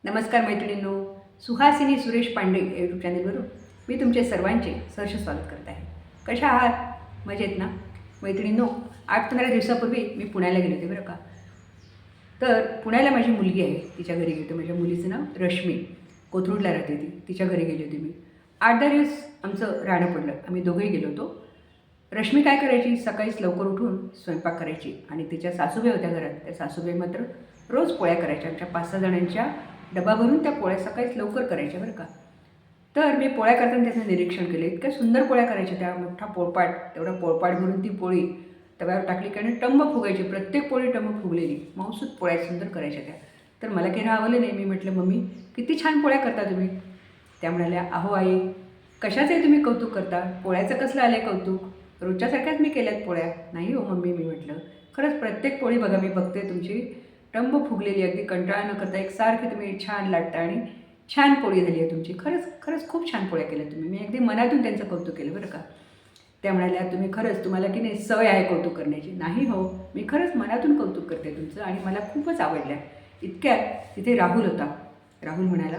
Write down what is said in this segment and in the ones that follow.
नमस्कार मैत्रिणींनो, सुहासिनी सुरेश पांडे या यूट्यूब चॅनलवरून मी तुमचे सर्वांचे सहर्ष स्वागत करत आहे. कशा आहात? मजेत ना मैत्रिणींनो? 8-15 दिवसापूर्वी मी पुण्याला गेले होते बरं का. तर पुण्याला माझी मुलगी आहे, तिच्या घरी गेले होते. माझ्या मुलीचं नाव रश्मी, कोथरूडला राहते ती. तिच्या घरी गेले होते मी. 8-10 दिवस आमचं राहणं पडलं. आम्ही दोघंही गेलो होतो. रश्मी काय करायची, सकाळीच लवकर उठून स्वयंपाक करायची आणि तिच्या सासूबाई होत्या घरात. त्या सासूबाई मात्र रोज पोळ्या करायच्या. आमच्या 5-6 जणांच्या डबा भरून त्या पोळ्या सकाळीच लवकर करायच्या बरं का. तर मी पोळ्या करताना त्याचं निरीक्षण केलं. इतक्या सुंदर पोळ्या करायच्या त्या. मोठा पोळपाट, तेवढा पोळपाट भरून ती पोळी तव्यावर टाकली की आणि टंब फुगायची. प्रत्येक पोळी टंब फुगलेली. मौसूद पोळ्या सुंदर करायच्या त्या. तर मला काही राहवलं नाही. मी म्हटलं, मम्मी किती छान पोळ्या करता तुम्ही. त्या म्हणाल्या, अहो आई, कशाचंही तुम्ही कौतुक करता, पोळ्याचं कसलं आलं आहे कौतुक, रोजच्यासारख्याच मी केल्यात पोळ्या. नाही हो मम्मी, मी म्हटलं खरंच प्रत्येक पोळी बघा, मी बघते तुमची टंब फुगलेली, अगदी कंटाळा न करता एकसारखी तुम्ही छान लाटता आणि छान पोळी झाली आहे तुमची. खरंच खूप छान पोळ्या केल्या तुम्ही. मी अगदी मनातून त्यांचं कौतुक केलं बरं का. त्या म्हणाल्या, तुम्ही खरंच, तुम्हाला की नाही सवय आहे कौतुक करण्याची. नाही हो, मी खरंच मनातून कौतुक करते तुमचं आणि मला खूपच आवडल्या. इतक्यात तिथे राहुल होता. राहुल म्हणाला,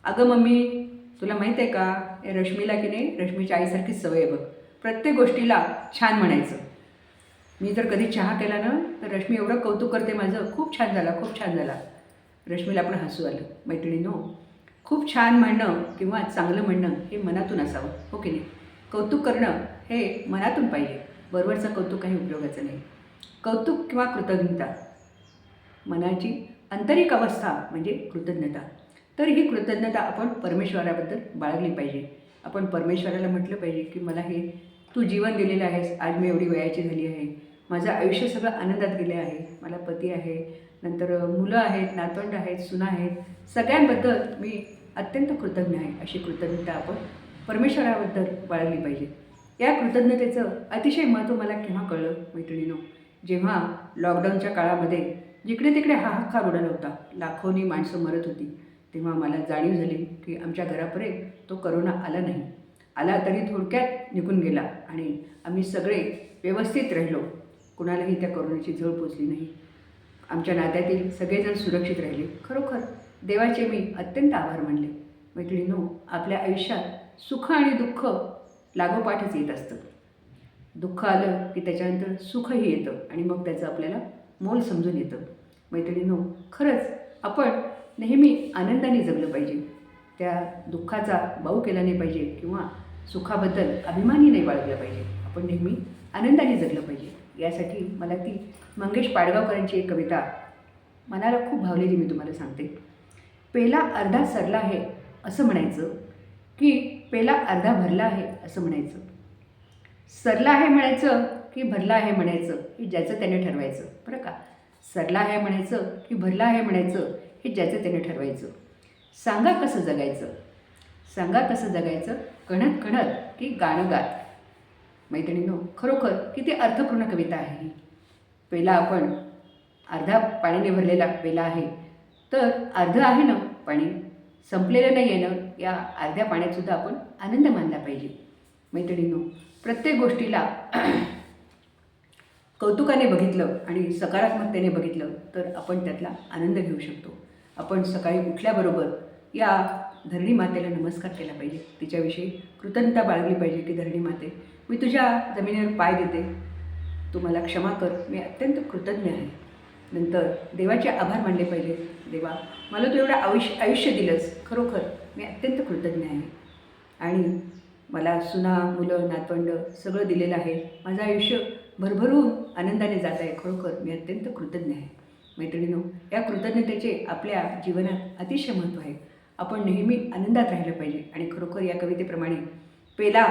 अगं मम्मी, तुला माहीत आहे का, या रश्मीला की नाही रश्मीच्या आईसारखीच सवय आहे बघ, प्रत्येक गोष्टीला छान म्हणायचं. मी जर कधी चहा केला ना तर रश्मी एवढं कौतुक करते माझं, खूप छान झाला, खूप छान झाला. रश्मीला पण हसू आलं. मैत्रिणींनो, खूप छान म्हणणं किंवा चांगलं म्हणणं हे मनातून असावं, हो की नाही. कौतुक करणं हे मनातून पाहिजे. बरोबरचं कौतुक काही उपयोगाचं नाही. कौतुक किंवा कृतज्ञता, मनाची आंतरिक अवस्था म्हणजे कृतज्ञता. तर ही कृतज्ञता आपण परमेश्वराबद्दल बाळगली पाहिजे. आपण परमेश्वराला म्हटलं पाहिजे की मला हे तू जीवन दिलेलं आहेस, आज मी एवढी वयाची झाली आहे, माझं आयुष्य सगळं आनंदात गेले आहे, मला पती आहे, नंतर मुलं आहेत, नातवंड आहेत, सुना आहेत, सगळ्यांबद्दल मी अत्यंत कृतज्ञ आहे. अशी कृतज्ञता आपण परमेश्वराबद्दल बाळगली पाहिजे. या कृतज्ञतेचं अतिशय महत्त्व मला केव्हा कळलं मैत्रिणींनो, जेव्हा लॉकडाऊनच्या काळामध्ये जिकडे तिकडे हाहाकार उडाला होता, लाखोनी माणसं मरत होती, तेव्हा मला जाणीव झाली की आमच्या घरापर्यंत तो करोना आला नाही. आला तरी थोडक्यात निघून गेला आणि आम्ही सगळे व्यवस्थित राहिलो. कुणालाही त्या करोनाची झळ पोचली नाही. आमच्या नात्यातील सगळेजण सुरक्षित राहिले. खरोखर देवाचे मी अत्यंत आभार मानले. मैत्रिणींनो, आपल्या आयुष्यात सुख आणि दुःख लागोपाठच येत असतं. दुःख आलं की त्याच्यानंतर सुखही येतं आणि मग त्याचं आपल्याला मोल समजून येतं. मैत्रिणींनो, खरंच आपण नेहमी आनंदाने जगलं पाहिजे. त्या दुःखाचा बाऊ केला नाही पाहिजे किंवा सुखाबद्दल अभिमानी नाही बाळगला पाहिजे. आपण नेहमी आनंदाने जगलं पाहिजे. यासाठी मला ती मंगेश पाडगावकरांची एक कविता मनाला खूप भावलेली, मी तुम्हाला सांगते. पेला अर्धा सरला आहे असं म्हणायचं की पेला अर्धा भरला आहे असं म्हणायचं. सरला आहे म्हणायचं की भरला आहे म्हणायचं हे ज्याचं त्याने ठरवायचं बरं का. सरला आहे म्हणायचं की भरला आहे म्हणायचं हे ज्याचं त्याने ठरवायचं. सांगा कसं जगायचं, सांगा कसं जगायचं, कणत कणत की गाणं गात. मैत्रिणींनो, खरोखर किती अर्थपूर्ण कविता आहे ही. पेला आपण अर्धा पाण्याने भरलेला पेला आहे, तर अर्धं आहे ना पाणी, संपलेलं नाही आहे ना. या अर्ध्या पाण्यातसुद्धा आपण आनंद मानला पाहिजे. मैत्रिणींनो, प्रत्येक गोष्टीला कौतुकाने बघितलं आणि सकारात्मकतेने बघितलं तर आपण त्यातला आनंद घेऊ शकतो. आपण सकाळी उठल्याबरोबर या धरणी मातेला नमस्कार केला पाहिजे. तिच्याविषयी कृतज्ञता बाळगली पाहिजे की धरणी माते, मी तुझ्या जमिनीवर पाय देते, तू मला क्षमा कर, मी अत्यंत कृतज्ञ आहे. नंतर देवाचे आभार मानले पाहिजे. देवा, मला तू एवढं आयुष्य दिलंस, खरोखर मी अत्यंत कृतज्ञ आहे. आणि मला सुना, मुलं, नातवंड सगळं दिलेलं आहे. माझं आयुष्य भरभरून आनंदाने जात आहे, खरोखर मी अत्यंत कृतज्ञ आहे. मैत्रिणींनो, या कृतज्ञतेचे आपल्या जीवनात अतिशय महत्त्व आहे. आपण नेहमी आनंदात राहिलं पाहिजे. आणि खरोखर या कवितेप्रमाणे पेला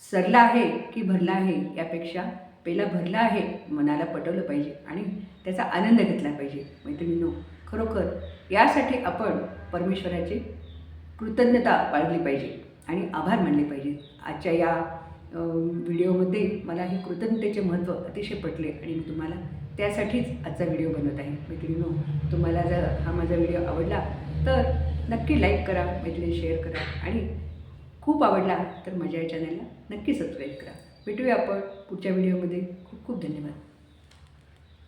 सरला आहे की भरला आहे यापेक्षा पेला भरला आहे मनाला पटवलं पाहिजे आणि त्याचा आनंद घेतला पाहिजे. मैत्रिणींनो, खरोखर यासाठी आपण परमेश्वराची कृतज्ञता बाळगली पाहिजे आणि आभार मानले पाहिजे. आजच्या या व्हिडिओमध्ये मला हे कृतज्ञतेचे महत्त्व अतिशय पटले आणि मी तुम्हाला त्यासाठीच आजचा व्हिडिओ बनवत आहे. मैत्रिणींनो, तुम्हाला जर हा माझा व्हिडिओ आवडला तर नक्की लाईक करा, मैत्रिणी शेअर करा आणि खूप आवडला तर माझ्या या चॅनलला नक्की सबस्क्राईब करा. भेटूया आपण पुढच्या व्हिडिओमध्ये. खूप खूप धन्यवाद.